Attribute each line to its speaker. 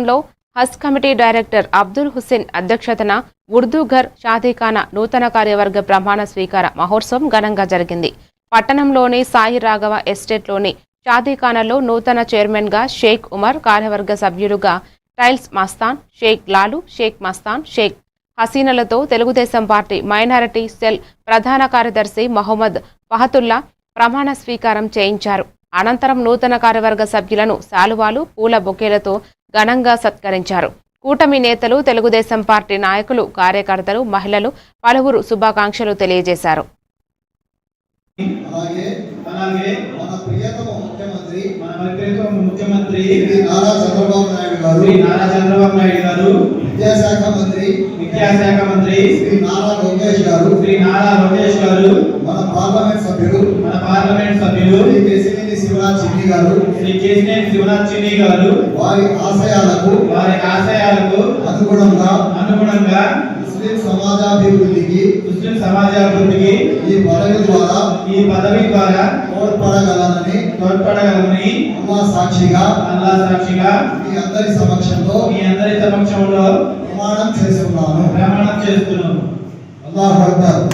Speaker 1: లో హజ్ committee director Abdul Hussain అధ్యక్షతన ఉర్దూ ఘర్ షాదీఖానా నూతన కార్యవర్గ ప్రమాణ స్వీకార మహోత్సవం ఘనంగా జరిగింది. పట్టణంలోని సాయి రాఘవ ఎస్టేట్లోని షాదీఖానాలో నూతన చైర్మన్గా షేక్ ఉమర్, కార్యవర్గ సభ్యులుగా టైల్స్ మస్తాన్, షేక్ లాలు, షేక్ మస్తాన్, షేక్ హసీనలతో తెలుగుదేశం పార్టీ మైనారిటీ సెల్ ప్రధాన కార్యదర్శి మహమ్మద్ ఫహతుల్లా ప్రమాణ స్వీకారం చేయించారు. అనంతరం నూతన కార్యవర్గ సభ్యులను శాలువాలు, పూల బొకేలతో ఘనంగా సత్కరించారు. కూటమి నేతలు, తెలుగుదేశం పార్టీ నాయకులు, కార్యకర్తలు, మహిళలు పలువురు శుభాకాంక్షలు తెలియజేశారు.
Speaker 2: మన ప్రియతమ ముఖ్యమంత్రి నారా చంద్రబాబు నాయుడు గారు, విద్యాశాఖ మంత్రి శ్రీ నారా లోకేష్ గారు, మన పార్లమెంట్ సభ్యులు శ్రీ కేశినేని శివనాథ్ చిన్ని గారు వారి ఆశయాలకు అనుగుణంగా ముస్లిం సమాజాభివృద్ధికి ఈ పదవి ద్వారా తోడ్పడగలనని అల్లాహ్ సాక్షిగా మీ అందరి సమక్షంలో ప్రమాణం చేస్తున్నాను. అల్లాహు అక్బర్.